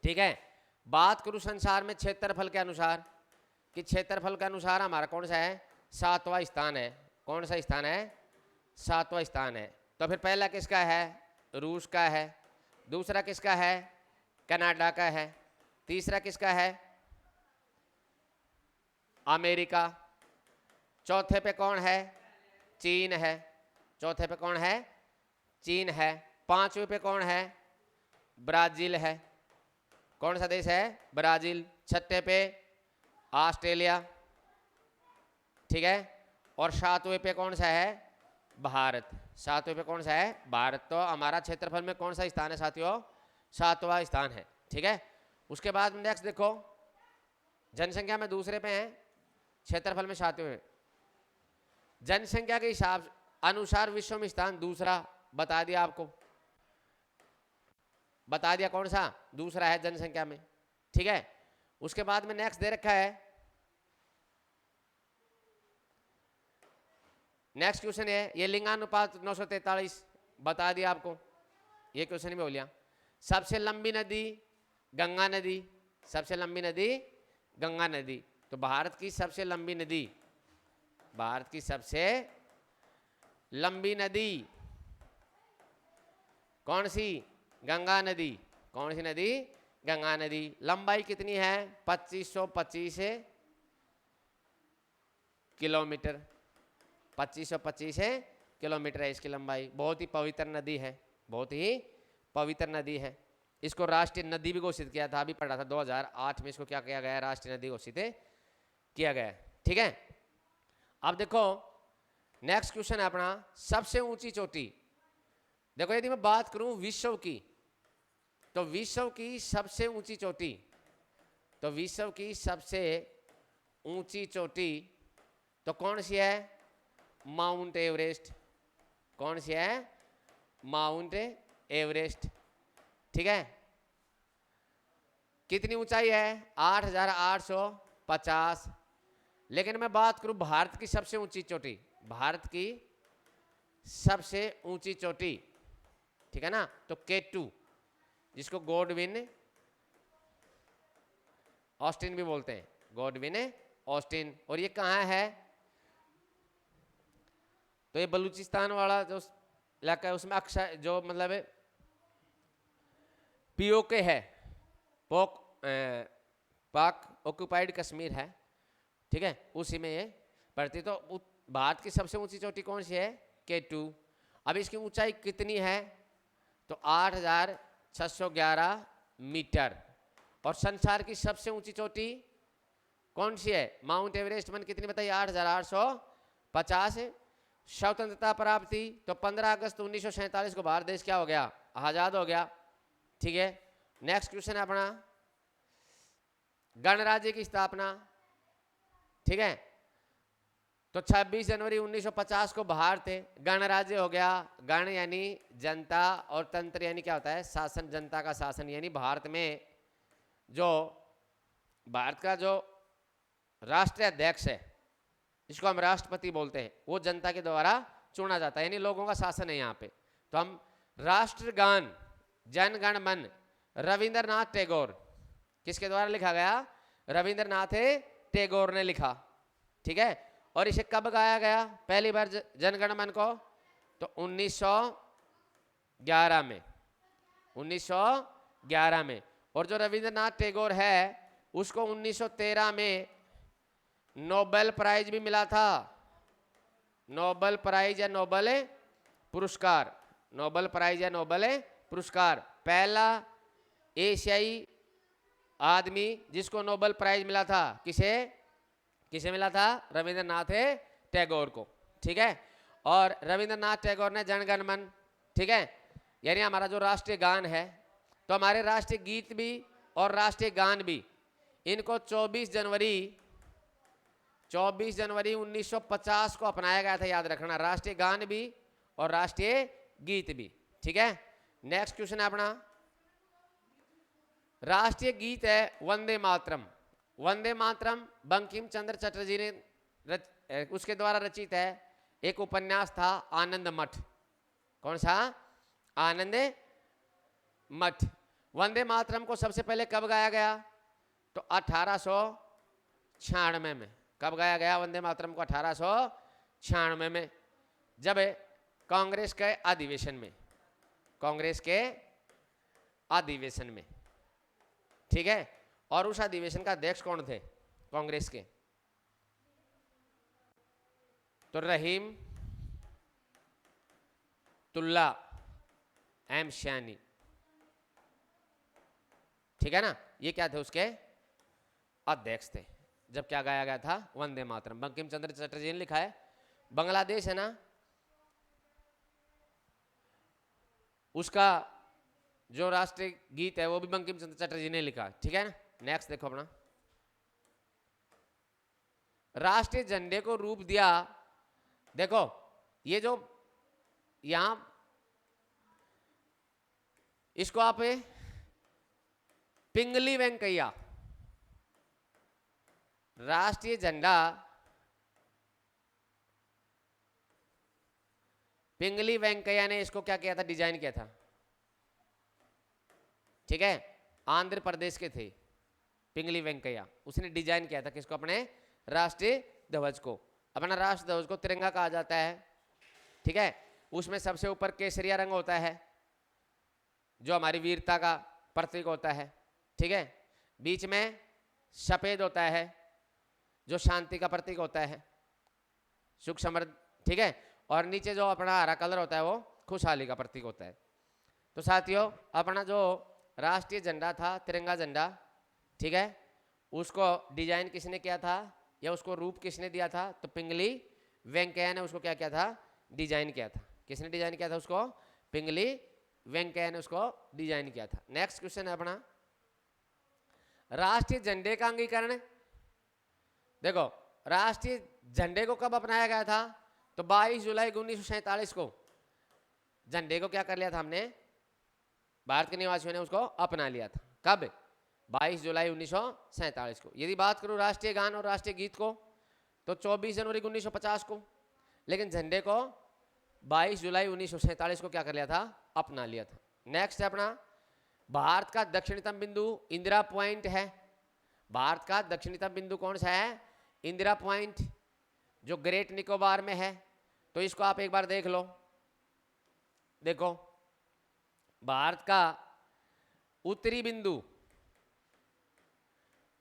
ठीक है, बात करूं संसार में क्षेत्रफल के अनुसार, कि क्षेत्रफल के अनुसार हमारा कौन सा है? 7वां स्थान है। कौन सा स्थान है? 7वां स्थान है। तो फिर पहला किसका है? रूस का है। दूसरा किसका है? कनाडा का है। तीसरा किसका है? अमेरिका। चौथे पे कौन है? चीन है। चौथे पे कौन है? चीन है। पांचवें पे कौन है? ब्राजील है। कौन सा देश है? ब्राजील। छठे पे ऑस्ट्रेलिया। ठीक है, और सातवें पे कौन सा है? भारत। सातवें पे कौन सा है? भारत। तो हमारा क्षेत्रफल में कौन सा स्थान है साथियों? 7वां स्थान है। ठीक है, उसके बाद नेक्स्ट देखो, जनसंख्या में दूसरे पे हैं, क्षेत्रफल में 7वें। जनसंख्या के हिसाब अनुसार विश्व में स्थान दूसरा बता दिया आपको, बता दिया कौन सा दूसरा है जनसंख्या में। ठीक है, उसके बाद में नेक्स्ट दे रखा है, नेक्स्ट क्वेश्चन है ये लिंगानुपात 943 बता दिया आपको, ये क्वेश्चन ही बोल लिया। सबसे लंबी नदी गंगा नदी। सबसे लंबी नदी गंगा नदी। तो भारत की सबसे लंबी नदी, भारत की सबसे लंबी नदी कौन सी? गंगा नदी। कौन सी नदी? गंगा नदी। लंबाई कितनी है? 2525 किलोमीटर। 2525 किलोमीटर है इसकी लंबाई। बहुत ही पवित्र नदी है, बहुत ही पवित्र नदी है। इसको राष्ट्रीय नदी भी घोषित किया था, अभी पढ़ा था 2008 में इसको क्या किया गया? राष्ट्रीय नदी घोषित किया गया। ठीक है, अब देखो नेक्स्ट क्वेश्चन है अपना, सबसे ऊंची चोटी। देखो यदि मैं बात करूं विश्व की, तो विश्व की सबसे ऊंची चोटी, तो विश्व की सबसे ऊंची चोटी तो कौन सी है? Mount Everest. कौन सी है? Mount Everest. ठीक है, कितनी ऊंचाई है? 8850। लेकिन मैं बात करूं भारत की सबसे ऊंची चोटी, भारत की सबसे ऊंची चोटी, ठीक है ना, तो K2, जिसको गॉडविन ऑस्टिन भी बोलते हैं, गॉडविन ऑस्टिन। और ये कहाँ है? तो ये बलूचिस्तान वाला जो इलाका है उसमें अक्सर जो मतलब POK है, पाक ऑक्युपाइड कश्मीर है, ठीक है, उसी में ये पड़ती। तो भारत की सबसे ऊंची चोटी कौन सी है? K2। अब इसकी ऊंचाई कितनी है? तो 8611 मीटर। और संसार की सबसे ऊंची चोटी कौन सी है? Mount Everest. मन कितनी बताइए? 8850। स्वतंत्रता प्राप्ति तो 15 अगस्त 1947 को भारत देश क्या हो गया? आजाद हो गया। ठीक है, नेक्स्ट क्वेश्चन है अपना, गणराज्य की स्थापना। ठीक है, तो 26 जनवरी 1950 को भारत गणराज्य हो गया। गण यानी जनता और तंत्र यानी क्या होता है? शासन, जनता का शासन। यानी भारत में जो भारत का जो राष्ट्रीय अध्यक्ष है, जिसको हम राष्ट्रपति बोलते हैं, वो जनता के द्वारा चुना जाता है, यानी लोगों का शासन है यहाँ पे। तो हम राष्ट्रगान जन गण मन रविंद्रनाथ टैगोर, किसके द्वारा लिखा गया? रविंद्रनाथ टैगोर ने लिखा। ठीक है, और इसे कब गाया गया पहली बार जनगण मन को? तो 1911 में, 1911 में। और जो रविंद्रनाथ टैगोर है उसको 1913 में नोबेल प्राइज भी मिला था। नोबेल प्राइज या नोबेल पुरस्कार, नोबेल प्राइज या नोबेल पुरस्कार। पहला एशियाई आदमी जिसको नोबेल प्राइज मिला था, किसे किसे मिला था? रविंद्रनाथ टैगोर को। ठीक है, और रविंद्रनाथ टैगोर ने जनगण मन, ठीक है, यानी हमारा जो राष्ट्रीय गान है, तो हमारे राष्ट्रीय गीत भी और राष्ट्रीय गान भी, इनको 24 जनवरी 1950 को अपनाया गया था, याद रखना। राष्ट्रीय गान भी और राष्ट्रीय गीत भी। ठीक है, नेक्स्ट क्वेश्चन है अपना, राष्ट्रीय गीत है वंदे मातरम। वंदे मातरम बंकिम चंद्र चटर्जी ने उसके द्वारा रचित है। एक उपन्यास था आनंद मठ। कौन सा? आनंद मठ। वंदे मातरम को सबसे पहले कब गाया गया? तो 1896 में। कब गाया गया वंदे मातरम को? 1896 में, जब कांग्रेस के अधिवेशन में, कांग्रेस के अधिवेशन में। ठीक है, और उस अधिवेशन का अध्यक्ष कौन थे कांग्रेस के? तो रहीम तुल्ला एम शैनी। ठीक है ना, ये क्या थे? उसके अध्यक्ष थे जब क्या गाया गया था? वंदे मातरम। बंकिम चंद्र चटर्जी ने लिखा है। बांग्लादेश है ना, उसका जो राष्ट्रीय गीत है वो भी बंकिम चंद्र चटर्जी ने लिखा। ठीक है ना, नेक्स्ट देखो अपना, राष्ट्रीय झंडे को रूप दिया। देखो ये जो यहां, इसको आप पिंगली वेंकैया, राष्ट्रीय झंडा पिंगली वेंकैया ने इसको क्या किया था? डिजाइन किया था। ठीक है, आंध्र प्रदेश के थे पिंगली वेंकैया, उसने डिजाइन किया था किसको? अपने राष्ट्रीय ध्वज को। अपना राष्ट्र ध्वज को तिरंगा कहा जाता है। ठीक है, उसमें सबसे ऊपर केसरिया रंग होता है जो हमारी वीरता का प्रतीक होता है। ठीक है, बीच में सफेद होता है जो शांति का प्रतीक होता है, सुख समृद्धि, ठीक है, और नीचे जो अपना हरा कलर होता है वो खुशहाली का प्रतीक होता है। तो साथियों अपना जो राष्ट्रीय झंडा था, तिरंगा झंडा, ठीक है, उसको डिजाइन किसने किया था या उसको रूप किसने दिया था? तो पिंगली वेंकैया ने उसको क्या किया था? डिजाइन किया था। किसने डिजाइन किया था उसको? पिंगली वेंकैया ने उसको डिजाइन किया था। नेक्स्ट क्वेश्चन है अपना, राष्ट्रीय झंडे का अंगीकरण। देखो राष्ट्रीय झंडे को कब अपनाया गया था? तो 22 जुलाई 1947 को झंडे को क्या कर लिया था हमने, भारत के निवासियों ने उसको अपना लिया था। कब? 22 जुलाई 1947 को। यदि बात करूं राष्ट्रीय गान और राष्ट्रीय गीत को तो 24 जनवरी 1950 को, लेकिन झंडे को 22 जुलाई 1947 को क्या कर लिया था? अपना लिया था। नेक्स्ट है अपना, भारत का दक्षिणतम बिंदु इंदिरा पॉइंट है। भारत का दक्षिणतम बिंदु कौन सा है? इंदिरा पॉइंट, जो ग्रेट निकोबार में है। तो इसको आप एक बार देख लो। देखो भारत का उत्तरी बिंदु,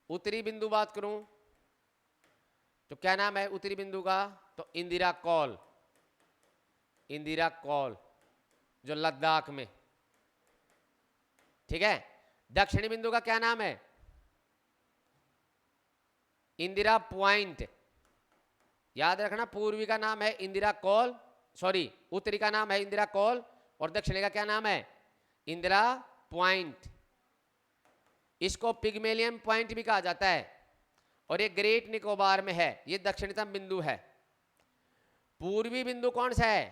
उत्तरी बिंदु बात करूं तो क्या नाम है उत्तरी बिंदु का? तो इंदिरा कॉल, इंदिरा कॉल जो लद्दाख में, ठीक है। दक्षिणी बिंदु का क्या नाम है? इंदिरा पॉइंट। याद रखना, पूर्वी का नाम है इंदिरा कॉल, सॉरी उत्तरी का नाम है इंदिरा कॉल और दक्षिणी का क्या नाम है? इंदिरा पॉइंट। इसको पिग्मेलियन पॉइंट भी कहा जाता है और ये ग्रेट निकोबार में है। ये दक्षिणतम बिंदु है। पूर्वी बिंदु कौन सा है?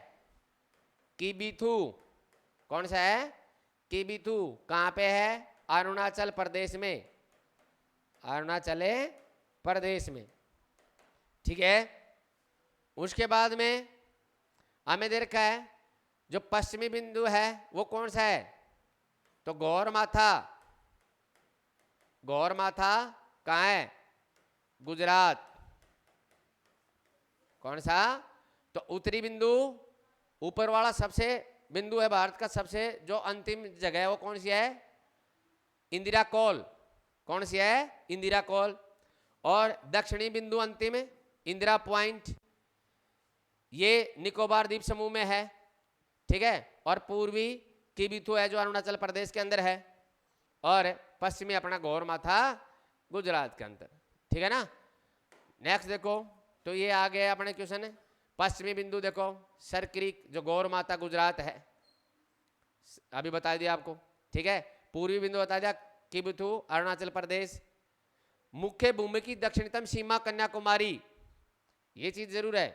किबिथु। कौन सा है? किबिथु। कहां पे है? अरुणाचल प्रदेश में, अरुणाचल प्रदेश में, ठीक है। उसके बाद में हमें देखा है जो पश्चिमी बिंदु है वो कौन सा है? तो गौरमाथा। गौरमाथा कहाँ है? गुजरात। कौन सा? तो उत्तरी बिंदु, ऊपर वाला सबसे बिंदु है भारत का, सबसे जो अंतिम जगह है वो कौन सी है? इंदिरा कॉल। कौन सी है? इंदिरा कॉल। और दक्षिणी बिंदु अंतिम इंदिरा पॉइंट, ये निकोबार द्वीप समूह में है, ठीक है। और पूर्वी किबिथु है जो अरुणाचल प्रदेश के अंदर है, और पश्चिमी अपना गौरमाथा गुजरात के अंदर, ठीक है ना। नेक्स्ट देखो, तो ये आ गया अपने क्वेश्चन। पश्चिमी बिंदु देखो सर क्रीक जो गौरमाता गुजरात है, अभी बता दिया आपको, ठीक है। पूर्वी बिंदु बता दिया किबिथु अरुणाचल प्रदेश। मुख्य भूमि की दक्षिणतम सीमा कन्याकुमारी, ये चीज जरूर है।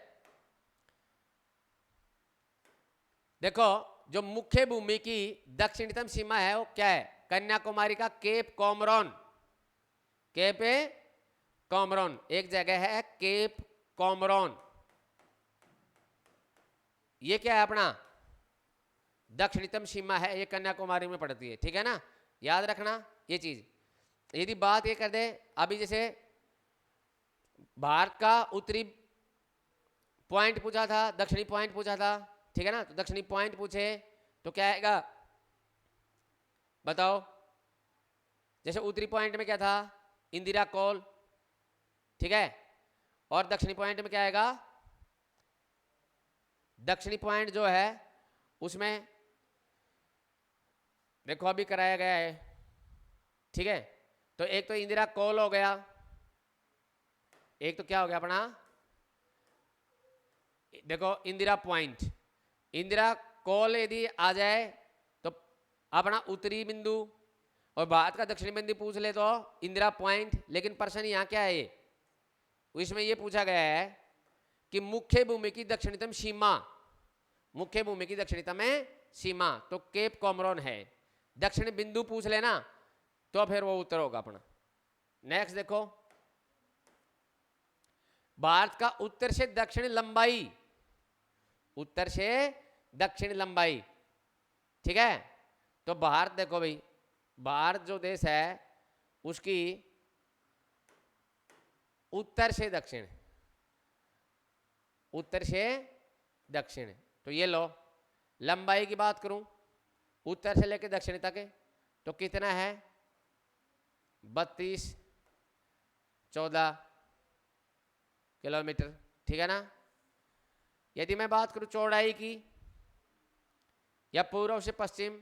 देखो जो मुख्य भूमि की दक्षिणतम सीमा है वो क्या है? कन्याकुमारी का केप कॉमरॉन। केप कॉमरॉन एक जगह है, केप कॉमरॉन। ये क्या है अपना? दक्षिणतम सीमा है, ये कन्याकुमारी में पड़ती है, ठीक है ना। याद रखना ये चीज। यदि बात ये कर दे अभी, जैसे भारत का उत्तरी पॉइंट पूछा था, दक्षिणी पॉइंट पूछा था, ठीक है ना। तो दक्षिणी पॉइंट पूछे तो क्या आएगा बताओ? जैसे उत्तरी पॉइंट में क्या था? इंदिरा कॉल, ठीक है। और दक्षिणी पॉइंट में क्या आएगा? दक्षिणी पॉइंट जो है उसमें देखो अभी कराया गया है, ठीक है। तो एक तो इंदिरा कॉल हो गया, एक तो क्या हो गया अपना? देखो इंदिरा पॉइंट। इंदिरा कॉल यदि आ जाए तो अपना उत्तरी बिंदु, और भारत का दक्षिणी बिंदु पूछ ले तो इंदिरा पॉइंट। लेकिन प्रश्न यहाँ क्या है? ये इसमें ये पूछा गया है कि मुख्य भूमि की दक्षिणतम सीमा, मुख्य भूमि की दक्षिणतम सीमा तो केप कॉमरॉन है। दक्षिण बिंदु पूछ लेना तो फिर वो उत्तर होगा अपना। नेक्स्ट देखो, भारत का उत्तर से दक्षिण लंबाई, उत्तर से दक्षिण लंबाई, ठीक है। तो भारत देखो भाई, भारत जो देश है उसकी उत्तर से दक्षिण, उत्तर से दक्षिण, तो ये लो लंबाई की बात करूं उत्तर से लेकर दक्षिण तक तो कितना है? 3214 किलोमीटर, ठीक है ना। यदि मैं बात करूं चौड़ाई की या पूर्व से पश्चिम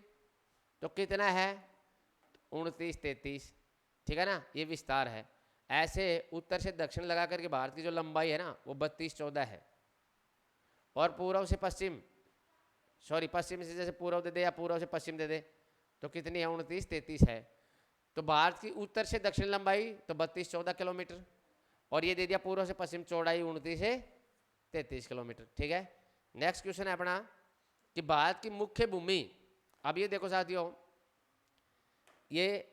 तो कितना है, 2933, ठीक है ना, ये विस्तार है। ऐसे उत्तर से दक्षिण लगा करके भारत की जो लंबाई है ना वो 3214 है। और पूर्व से पश्चिम, सॉरी पश्चिम से जैसे पूर्व दे दे या पूर्व से पश्चिम दे दे तो कितनी है, 2933 है। तो भारत की उत्तर से दक्षिण लंबाई तो 3214 किलोमीटर, और ये दे दिया पूर्व से पश्चिम चौड़ाई 29 से 33 किलोमीटर, ठीक है। नेक्स्ट क्वेश्चन है अपना कि भारत की मुख्य भूमि, अब ये देखो साथियों, ये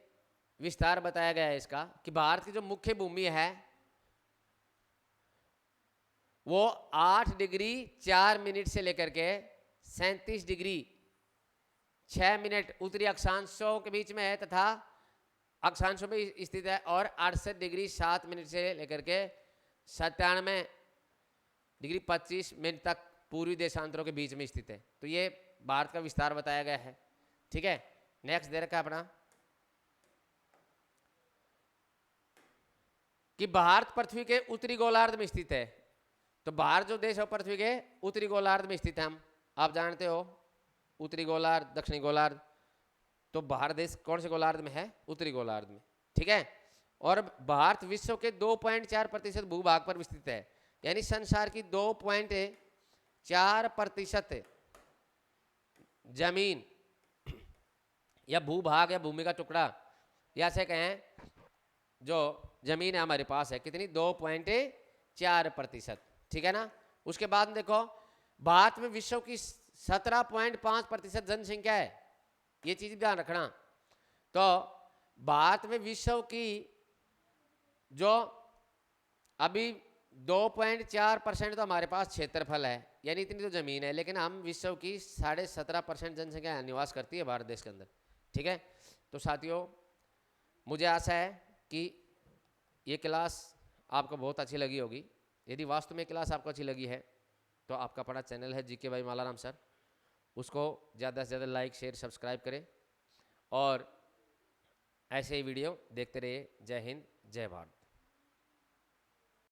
विस्तार बताया गया है इसका कि भारत की जो मुख्य भूमि है वो 8 डिग्री 4 मिनट से लेकर के 37 डिग्री 6 मिनट उत्तरी अक्षांशों के बीच में है तथा अक्षांशों में स्थित है, और 68 डिग्री 7 मिनट से लेकर के 97 डिग्री 25 मिनट तक पूर्वी देशांतरों के बीच में स्थित है। तो ये भारत का विस्तार बताया गया है, ठीक है। नेक्स्ट दे रखा है अपना कि भारत पृथ्वी के उत्तरी गोलार्ध में स्थित है। तो भारत जो देश है पृथ्वी के उत्तरी गोलार्ध में स्थित है। हम आप जानते हो उत्तरी गोलार्ध दक्षिणी गोलार्ध, तो भारत देश कौन से गोलार्ध में है, उत्तरी गोलार्ध में, ठीक है। और भारत विश्व के 2.4% भूभाग पर विस्तृत है, यानी संसार की 2.4% जमीन या भूभाग या भूमि का टुकड़ा, या से कहें जो जमीन है हमारे पास है कितनी, 2.4%, ठीक है ना। उसके बाद देखो भारत में विश्व की 17.5% जनसंख्या है, ये चीज ध्यान रखना। तो भारत में विश्व की जो अभी 2.4% तो हमारे पास क्षेत्रफल है, यानी इतनी तो जमीन है, लेकिन हम विश्व की 17.5% जनसंख्या निवास करती है भारत देश के अंदर, ठीक है। तो साथियों मुझे आशा है कि ये क्लास आपको बहुत अच्छी लगी होगी। यदि वास्तव में क्लास आपको अच्छी लगी है तो आपका पढ़ा चैनल है जीके बाई मालाराम सर, उसको ज़्यादा से ज़्यादा लाइक शेयर सब्सक्राइब करें और ऐसे ही वीडियो देखते रहिए। जय हिंद जय भारत।